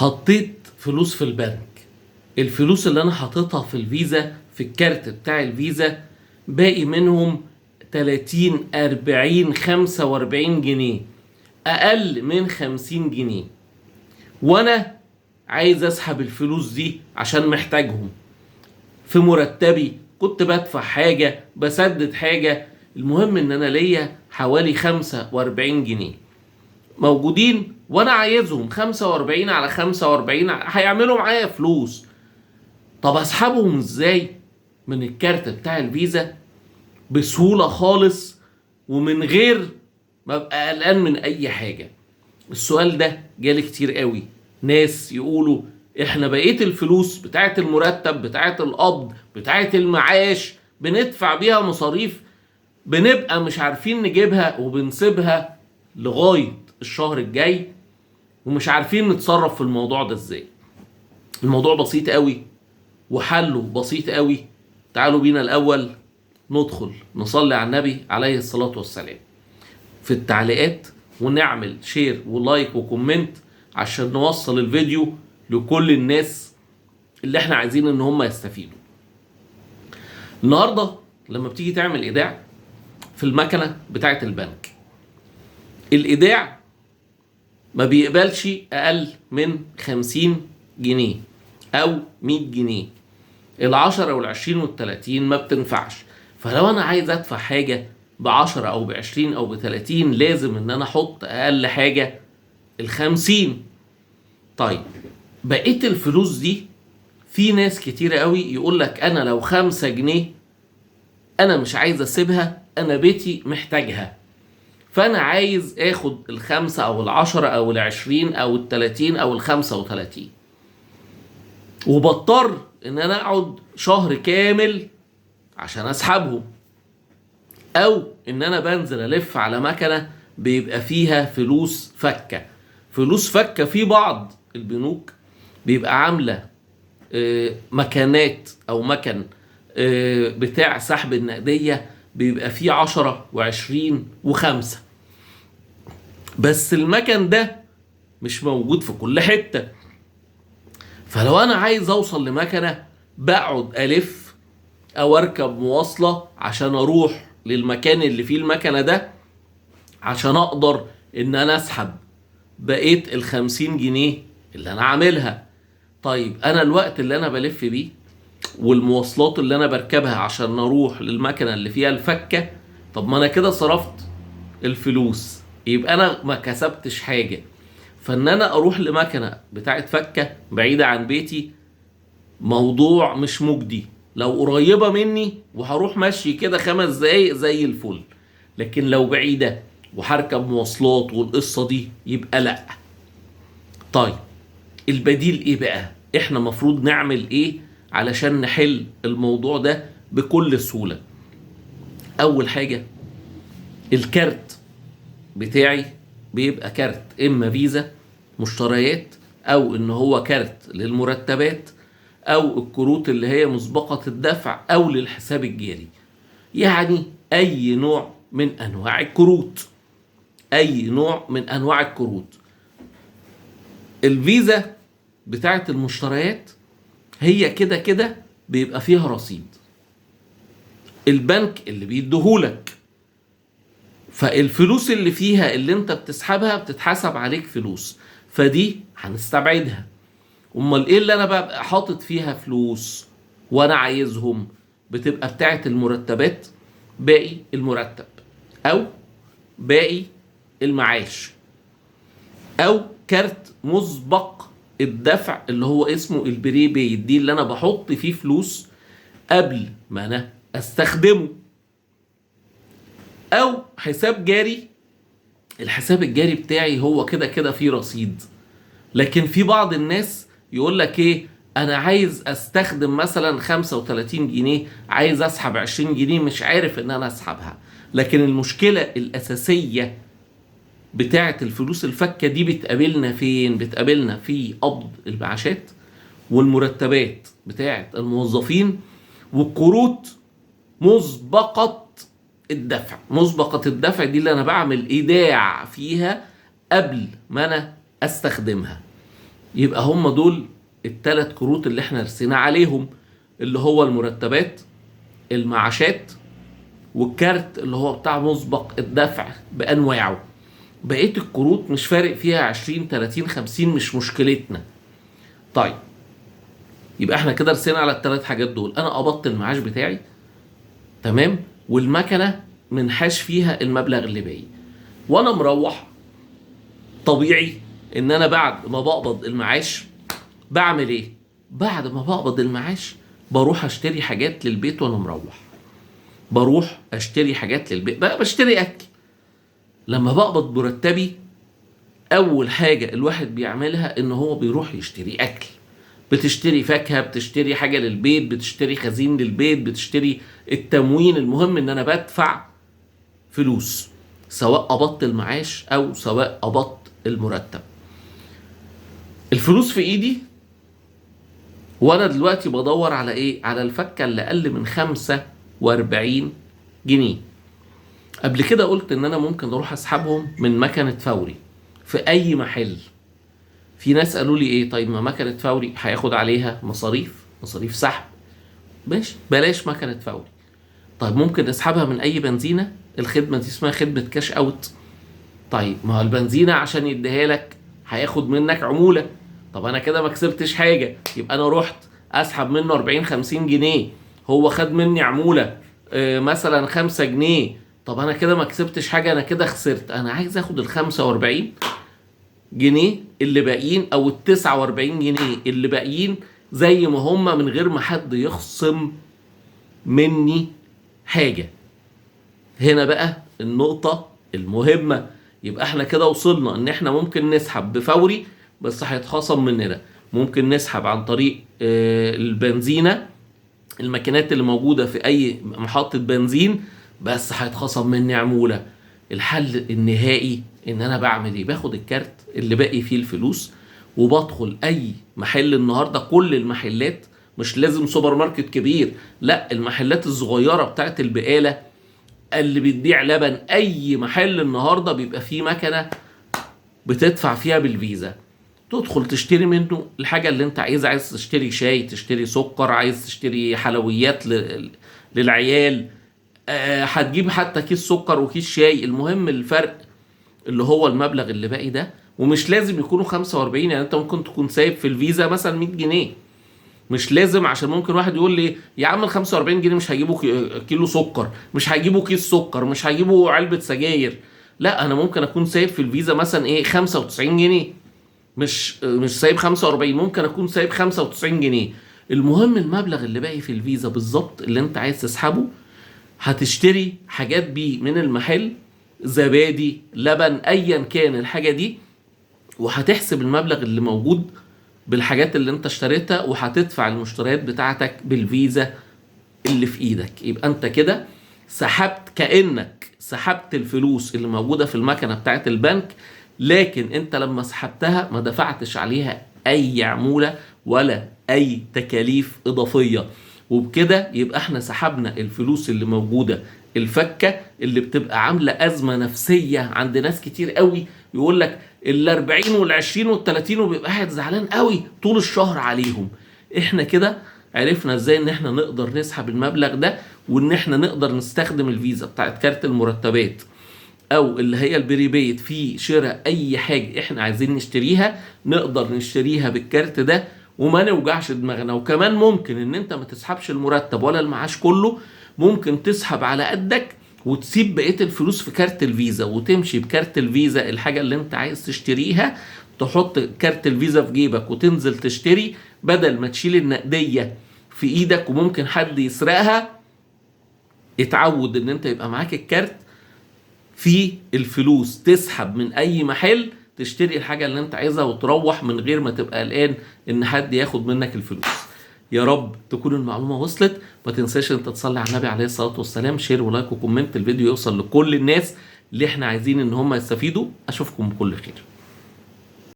حطيت فلوس في البنك. الفلوس اللي انا حاططها في الفيزا في الكارت بتاع الفيزا باقي منهم 30 40 45 جنيه، اقل من 50 جنيه، وانا عايز اسحب الفلوس دي عشان محتاجهم في مرتبي. كنت بدفع حاجة بسدد حاجة، المهم ان انا ليا حوالي 45 جنيه موجودين وانا عايزهم. 45 على 45 هيعملوا معايا فلوس. طب اسحبهم ازاي من الكارت بتاع الفيزا بسهولة خالص ومن غير ما ابقى قلقان من اي حاجة؟ السؤال ده جالي كتير قوي. ناس يقولوا احنا بقيت الفلوس بتاعت المرتب بتاعت القبض بتاعت المعاش بندفع بيها مصاريف، بنبقى مش عارفين نجيبها وبنسيبها لغاية الشهر الجاي ومش عارفين نتصرف في الموضوع ده ازاي. الموضوع بسيط قوي وحله بسيط قوي. تعالوا بينا الاول ندخل نصلي على النبي عليه الصلاة والسلام في التعليقات، ونعمل شير ولايك وكومنت عشان نوصل الفيديو لكل الناس اللي احنا عايزين ان هم يستفيدوا. النهاردة لما بتيجي تعمل ايداع في المكنة بتاعة البنك، الايداع ما بيقبلش اقل من 50 جنيه او 100 جنيه. ال10 وال20 وال30 ما بتنفعش. فلو انا عايز ادفع حاجة ب10 او ب20 او ب30 لازم ان انا احط اقل حاجة ال50. طيب بقيت الفلوس دي في ناس كتيرة قوي يقول لك انا لو 5 جنيه انا مش عايز اسيبها، انا بيتي محتاجها، فانا عايز اخد ال5 او ال10 او ال20 او ال30 او ال35، وبضطر ان انا اقعد شهر كامل عشان اسحبهم، او ان انا بنزل الف على مكنة بيبقى فيها فلوس فكة. فلوس فكة في بعض البنوك بيبقى عاملة مكانات او مكن بتاع سحب النقدية بيبقى فيه 10 و20 و5، بس المكن ده مش موجود في كل حتة. فلو انا عايز اوصل لمكنة بقعد الف او اركب مواصلة عشان اروح للمكان اللي فيه المكنة ده عشان اقدر ان انا اسحب بقيت ال50 جنيه اللي انا عاملها. طيب انا الوقت اللي انا بلف بيه والمواصلات اللي انا بركبها عشان اروح للمكنة اللي فيها الفكة، طب ما انا كده صرفت الفلوس، يبقى انا ما كسبتش حاجة. فان انا اروح لمكنة بتاعت فكة بعيدة عن بيتي موضوع مش مجدي. لو قريبة مني وهروح مشي كده 5 دقايق زي الفل، لكن لو بعيدة وهركب مواصلات والقصة دي يبقى لا. طيب البديل ايه بقى؟ احنا مفروض نعمل ايه علشان نحل الموضوع ده بكل سهولة؟ اول حاجة الكارت بتاعي بيبقى كارت اما فيزا مشتريات، او ان هو كارت للمرتبات، او الكروت اللي هي مسبقة الدفع، او للحساب الجاري. يعني اي نوع من انواع الكروت، اي نوع من انواع الكروت. الفيزا بتاعت المشتريات هي كده كده بيبقى فيها رصيد البنك اللي بيديهولك، فالفلوس اللي فيها اللي انت بتسحبها بتتحسب عليك فلوس، فدي هنستبعدها. امال ايه اللي انا ببقى حاطط فيها فلوس وانا عايزهم؟ بتبقى بتاعت المرتبات، باقي المرتب، او باقي المعاش، او كارت مسبق الدفع اللي هو اسمه البري بيد، دي اللي انا بحط فيه فلوس قبل ما انا استخدمه، او حساب جاري. الحساب الجاري بتاعي هو كده كده فيه رصيد، لكن في بعض الناس يقول لك ايه، انا عايز استخدم مثلا 35 جنيه، عايز اسحب 20 جنيه مش عارف ان انا اسحبها. لكن المشكلة الاساسية بتاعة الفلوس الفكة دي بتقابلنا فين؟ بتقابلنا في قبض المعاشات والمرتبات بتاعة الموظفين والكروت مسبقة الدفع. مسبقة الدفع دي اللي انا بعمل ايداع فيها قبل ما انا استخدمها. يبقى هم دول الثلاث كروت اللي احنا رسينا عليهم، اللي هو المرتبات، المعاشات، والكارت اللي هو بتاع مسبق الدفع بانواعه. بقيه الكروت مش فارق فيها 20 30 50، مش مشكلتنا. طيب يبقى احنا كده رسينا على الثلاث حاجات دول. انا قبضت المعاش بتاعي تمام، والمكنه منحاش فيها المبلغ اللي باقي، وانا مروح طبيعي ان انا بعد ما بقبض المعاش بعمل ايه؟ بعد ما بقبض المعاش بروح اشتري حاجات للبيت وانا مروح. بروح اشتري حاجات للبيت، بقى بشتري اكل. لما بقبض مرتبي اول حاجه الواحد بيعملها ان هو بيروح يشتري اكل. بتشتري فاكهه، بتشتري حاجه للبيت، بتشتري خزين للبيت، بتشتري التموين. المهم ان انا بدفع فلوس، سواء قبضت المعاش او سواء قبضت المرتب. الفلوس في ايدي، وانا دلوقتي بدور على ايه؟ على الفكه اللي اقل من 45 جنيه. قبل كده قلت ان انا ممكن اروح اسحبهم من مكنه فوري في اي محل. في ناس قالوا لي ايه؟ طيب ما مكنه فوري هياخد عليها مصاريف سحب. ماشي، بلاش مكنه فوري. طيب ممكن نسحبها من اي بنزينه، الخدمه دي اسمها خدمه كاش اوت. طيب ما هو البنزينه عشان يديها لك هياخد منك عموله. طب انا كده ما كسبتش حاجه، يبقى انا رحت اسحب منه 40 50 جنيه، هو خد مني عموله مثلا 5 جنيه. طب انا كده ما كسبتش حاجه، انا كده خسرت. انا عايز اخد ال 45 جنيه اللي باقيين او ال 49 جنيه اللي باقيين زي ما هم، من غير ما حد يخصم مني حاجه. هنا بقى النقطه المهمه. يبقى احنا كده وصلنا ان احنا ممكن نسحب بفوري بس هيتخصم مننا، ممكن نسحب عن طريق البنزينه، الماكينات اللي موجوده في اي محطه بنزين، بس هيتخصم مني عموله. الحل النهائي ان انا بعمل ايه؟ باخد الكارت اللي باقي فيه الفلوس وبدخل اي محل. النهارده كل المحلات، مش لازم سوبر ماركت كبير، لا، المحلات الصغيره بتاعت البقاله اللي بتبيع لبن، اي محل النهارده بيبقى فيه مكنه بتدفع فيها بالفيزا. تدخل تشتري منه الحاجه اللي انت عايزها. عايز تشتري شاي، تشتري سكر، عايز تشتري حلويات للعيال، هتجيب حتى كيس سكر وكيس شاي. المهم الفرق اللي هو المبلغ اللي باقي ده. ومش لازم يكونوا 45، يعني انت ممكن تكون سايب في الفيزا مثلا 100 جنيه. مش لازم، عشان ممكن واحد يقول لي يا عم ال 45 جنيه مش هيجيبوا كيلو سكر، مش هيجيبوا كيس سكر، مش هيجيبوا علبه سجاير. لا، انا ممكن اكون سايب في الفيزا مثلا ايه 95 جنيه، مش سايب 45، ممكن اكون سايب 95 جنيه. المهم المبلغ اللي باقي في الفيزا بالظبط اللي انت عايز تسحبه. هتشتري حاجات بيه من المحل، زبادي، لبن، ايا كان الحاجه دي، وهتحسب المبلغ اللي موجود بالحاجات اللي انت اشتريتها، وهتدفع المشتريات بتاعتك بالفيزا اللي في ايدك. يبقى انت كده سحبت، كأنك سحبت الفلوس اللي موجودة في المكنة بتاعت البنك، لكن انت لما سحبتها ما دفعتش عليها اي عمولة ولا اي تكاليف اضافية. وبكده يبقى احنا سحبنا الفلوس اللي موجودة الفكة، اللي بتبقى عاملة ازمة نفسية عند ناس كتير قوي. يقول لك ال40 وال20 وال30 وبيبقى قاعد زعلان قوي طول الشهر عليهم. احنا كده عرفنا ازاي ان احنا نقدر نسحب المبلغ ده، وان احنا نقدر نستخدم الفيزا بتاعت كارت المرتبات او اللي هي البريبيد في شراء اي حاجة احنا عايزين نشتريها. نقدر نشتريها بالكارت ده وما نوجعش دماغنا. وكمان ممكن ان انت ما تسحبش المرتب ولا المعاش كله، ممكن تسحب على قدك وتسيب بقية الفلوس في كارت الفيزا، وتمشي بكارت الفيزا الحاجة اللي انت عايز تشتريها، تحط كارت الفيزا في جيبك وتنزل تشتري، بدل ما تشيل النقدية في ايدك وممكن حد يسرقها. اتعود ان انت يبقى معاك الكارت في الفلوس، تسحب من اي محل، تشتري الحاجة اللي انت عايزها وتروح من غير ما تبقى قلقان ان حد ياخد منك الفلوس. يا رب تكون المعلومة وصلت. ما تنساش انت تصلي على النبي عليه الصلاة والسلام، شير ولايك وكومنت، الفيديو يوصل لكل الناس اللي احنا عايزين ان هم يستفيدوا. اشوفكم بكل خير.